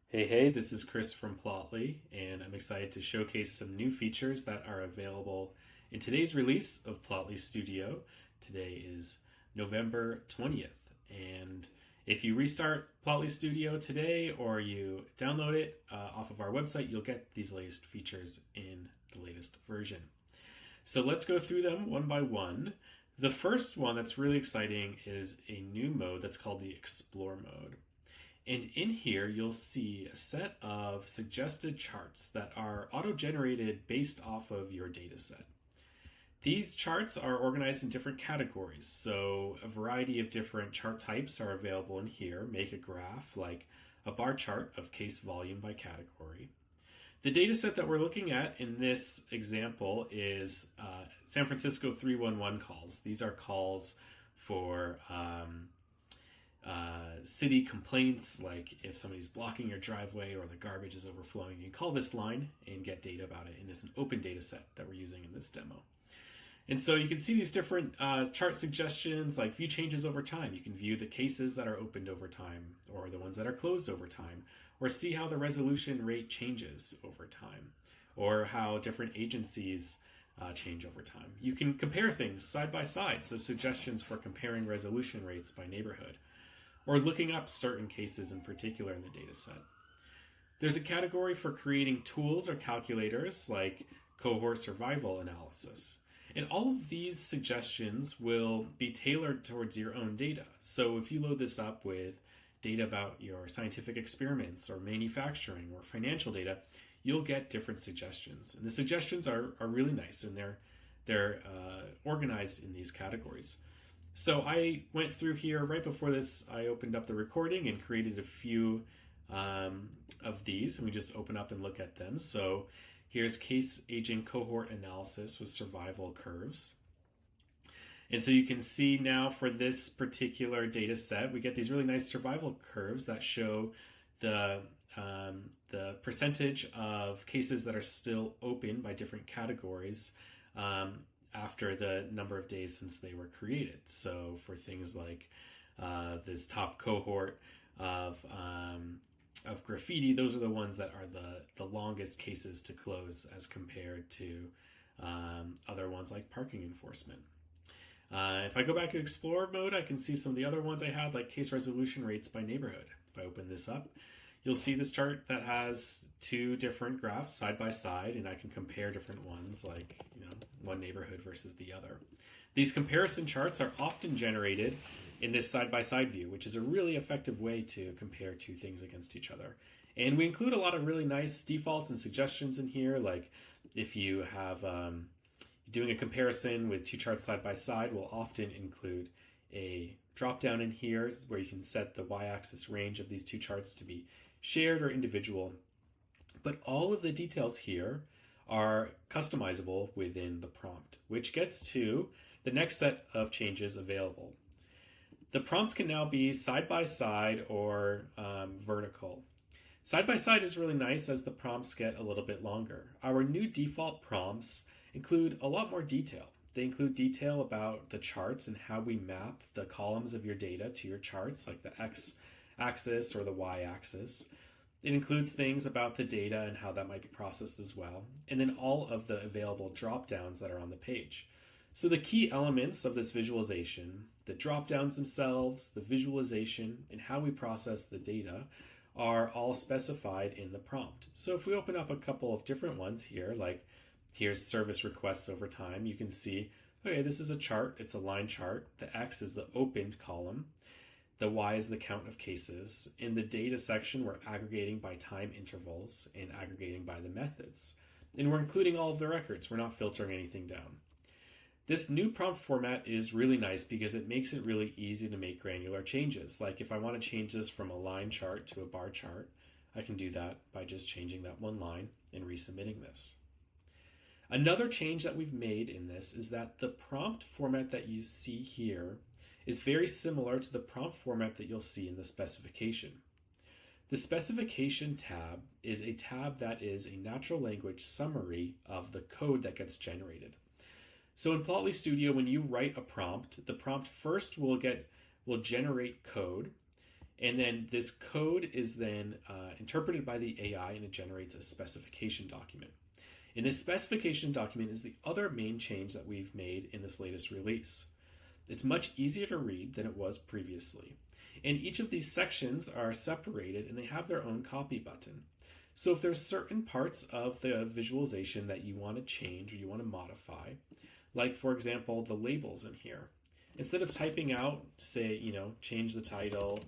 Hey, this is Chris from Plotly, and I'm excited to showcase some new features that are available in today's release of Plotly Studio. Today is November 20th, and if you restart Plotly Studio today or you download it off of our website, you'll get these latest features in the latest version. So let's go through them one by one. The first one that's really exciting is a new mode that's called the Explore mode. And in here, you'll see a set of suggested charts that are auto-generated based off of your data set. These charts are organized in different categories, so a variety of different chart types are available in here. Make a graph like a bar chart of case volume by category. The data set that we're looking at in this example is San Francisco 311 calls. These are calls for city complaints, like if somebody's blocking your driveway or the garbage is overflowing. You can call this line and get data about it, and it's an open data set that we're using in this demo. And so you can see these different chart suggestions, like view changes over time. You can view the cases that are opened over time, or the ones that are closed over time, or see how the resolution rate changes over time, or how different agencies change over time. You can compare things side by side, so suggestions for comparing resolution rates by neighborhood, or looking up certain cases in particular in the data set. There's a category for creating tools or calculators like cohort survival analysis. And all of these suggestions will be tailored towards your own data. So if you load this up with data about your scientific experiments or manufacturing or financial data, you'll get different suggestions. And the suggestions are really nice, and they're organized in these categories. So I went through here right before this. I opened up the recording and created a few of these, and we just open up and look at them. So here's case aging cohort analysis with survival curves. And so you can see now for this particular data set, we get these really nice survival curves that show the percentage of cases that are still open by different categories after the number of days since they were created. So for things like this top cohort of graffiti, those are the ones that are the longest cases to close as compared to other ones like parking enforcement. If I go back to Explore mode, I can see some of the other ones I had, like case resolution rates by neighborhood. If I open this up, you'll see this chart that has two different graphs side by side, and I can compare different ones, like one neighborhood versus the other. These comparison charts are often generated in this side-by-side view, which is a really effective way to compare two things against each other. And we include a lot of really nice defaults and suggestions in here, like if you have doing a comparison with two charts side by side, we'll often include a drop down in here where you can set the y-axis range of these two charts to be shared or individual. But all of the details here are customizable within the prompt, which gets to the next set of changes available. The prompts can now be side by side or vertical. Side by side is really nice as the prompts get a little bit longer. Our new default prompts include a lot more detail. They include detail about the charts and how we map the columns of your data to your charts, like the x-axis or the y-axis. It includes things about the data and how that might be processed as well, and then all of the available drop-downs that are on the page. So the key elements of this visualization, the drop-downs themselves, the visualization, and how we process the data are all specified in the prompt. So if we open up a couple of different ones here, like here's service requests over time, you can see, okay, this is a chart, it's a line chart. The X is the opened column. The Y is the count of cases. In the data section, we're aggregating by time intervals and aggregating by the methods. And we're including all of the records. We're not filtering anything down. This new prompt format is really nice because it makes it really easy to make granular changes. Like if I want to change this from a line chart to a bar chart, I can do that by just changing that one line and resubmitting this. Another change that we've made in this is that the prompt format that you see here is very similar to the prompt format that you'll see in the specification. The specification tab is a tab that is a natural language summary of the code that gets generated. So in Plotly Studio, when you write a prompt, the prompt first will generate code, And then this code is then interpreted by the AI and it generates a specification document. And this specification document is the other main change that we've made in this latest release. It's much easier to read than it was previously. And each of these sections are separated and they have their own copy button. So if there's certain parts of the visualization that you want to change or you want to modify, like for example, the labels in here, instead of typing out, say, change the title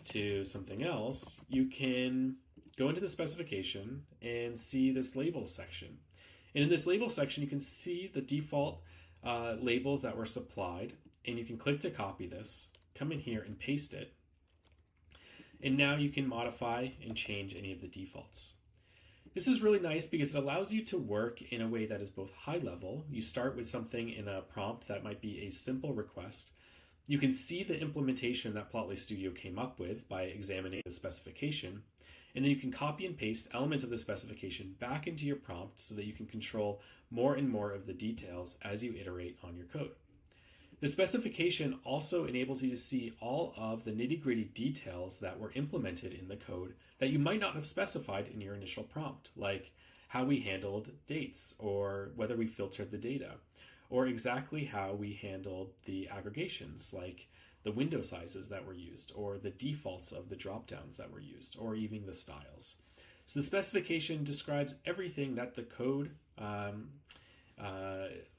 to something else, you can go into the specification and see this label section. And in this label section, you can see the default labels that were supplied, and you can click to copy this, come in here and paste it. And now you can modify and change any of the defaults. This is really nice because it allows you to work in a way that is both high level. You start with something in a prompt that might be a simple request. You can see the implementation that Plotly Studio came up with by examining the specification. And then you can copy and paste elements of the specification back into your prompt so that you can control more and more of the details as you iterate on your code. The specification also enables you to see all of the nitty-gritty details that were implemented in the code that you might not have specified in your initial prompt, like how we handled dates, or whether we filtered the data, or exactly how we handled the aggregations, like the window sizes that were used, or the defaults of the dropdowns that were used, or even the styles. So the specification describes everything that the code,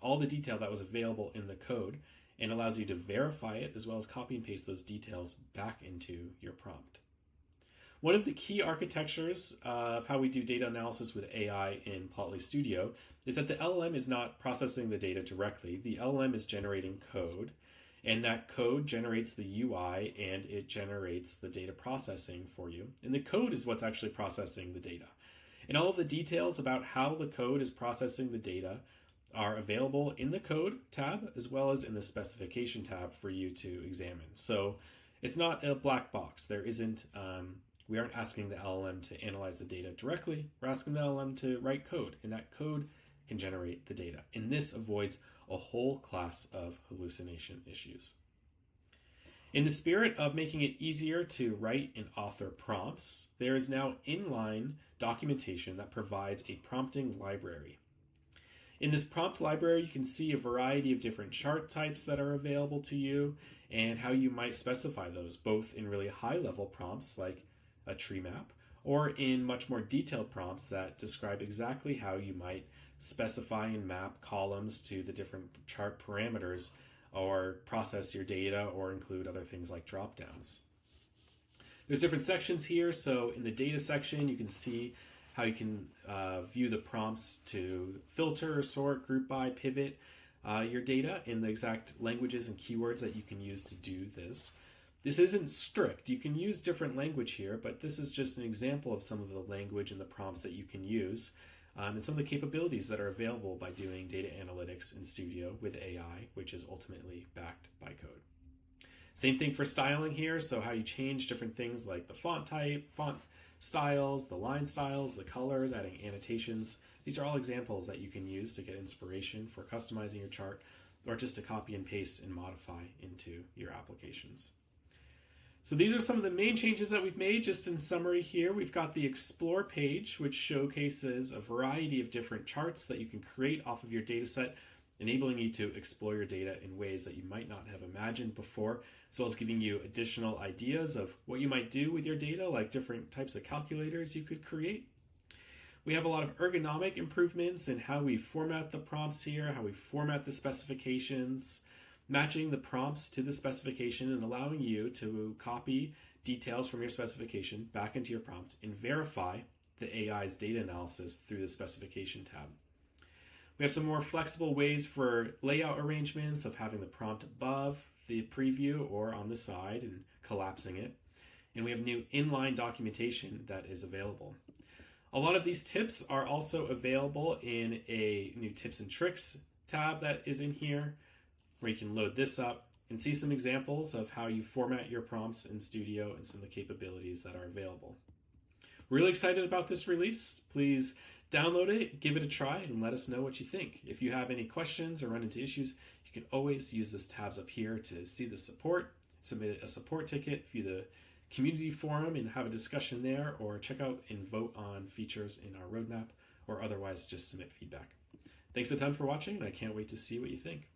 all the detail that was available in the code, and allows you to verify it as well as copy and paste those details back into your prompt. One of the key architectures of how we do data analysis with AI in Plotly Studio is that the LLM is not processing the data directly. The LLM is generating code, and that code generates the UI and it generates the data processing for you. And the code is what's actually processing the data. And all of the details about how the code is processing the data are available in the code tab as well as in the specification tab for you to examine. So it's not a black box. We aren't asking the LLM to analyze the data directly. We're asking the LLM to write code, and that code can generate the data. And this avoids a whole class of hallucination issues. In the spirit of making it easier to write and author prompts, there is now inline documentation that provides a prompting library. In this prompt library, you can see a variety of different chart types that are available to you and how you might specify those, both in really high-level prompts like a tree map, or in much more detailed prompts that describe exactly how you might specify and map columns to the different chart parameters, or process your data, or include other things like dropdowns. There's different sections here, so in the data section, you can see how you can view the prompts to filter, sort, group by, pivot your data in the exact languages and keywords that you can use to do this. This isn't strict. You can use different language here, but this is just an example of some of the language and the prompts that you can use and some of the capabilities that are available by doing data analytics in Studio with AI, which is ultimately backed by code. Same thing for styling here, so how you change different things like the font type, font styles, the line styles, the colors, adding annotations. These are all examples that you can use to get inspiration for customizing your chart or just to copy and paste and modify into your applications. So these are some of the main changes that we've made. Just in summary here, we've got the Explore page, which showcases a variety of different charts that you can create off of your data set, enabling you to explore your data in ways that you might not have imagined before, as well as giving you additional ideas of what you might do with your data, like different types of calculators you could create. We have a lot of ergonomic improvements in how we format the prompts here, how we format the specifications, matching the prompts to the specification and allowing you to copy details from your specification back into your prompt and verify the AI's data analysis through the specification tab. We have some more flexible ways for layout arrangements of having the prompt above the preview or on the side and collapsing it. And we have new inline documentation that is available. A lot of these tips are also available in a new tips and tricks tab that is in here, where you can load this up and see some examples of how you format your prompts in Studio and some of the capabilities that are available. Really excited about this release. Please download it, give it a try, and let us know what you think. If you have any questions or run into issues, you can always use this tabs up here to see the support, submit a support ticket, view the community forum and have a discussion there, or check out and vote on features in our roadmap, or otherwise just submit feedback. Thanks a ton for watching, and I can't wait to see what you think.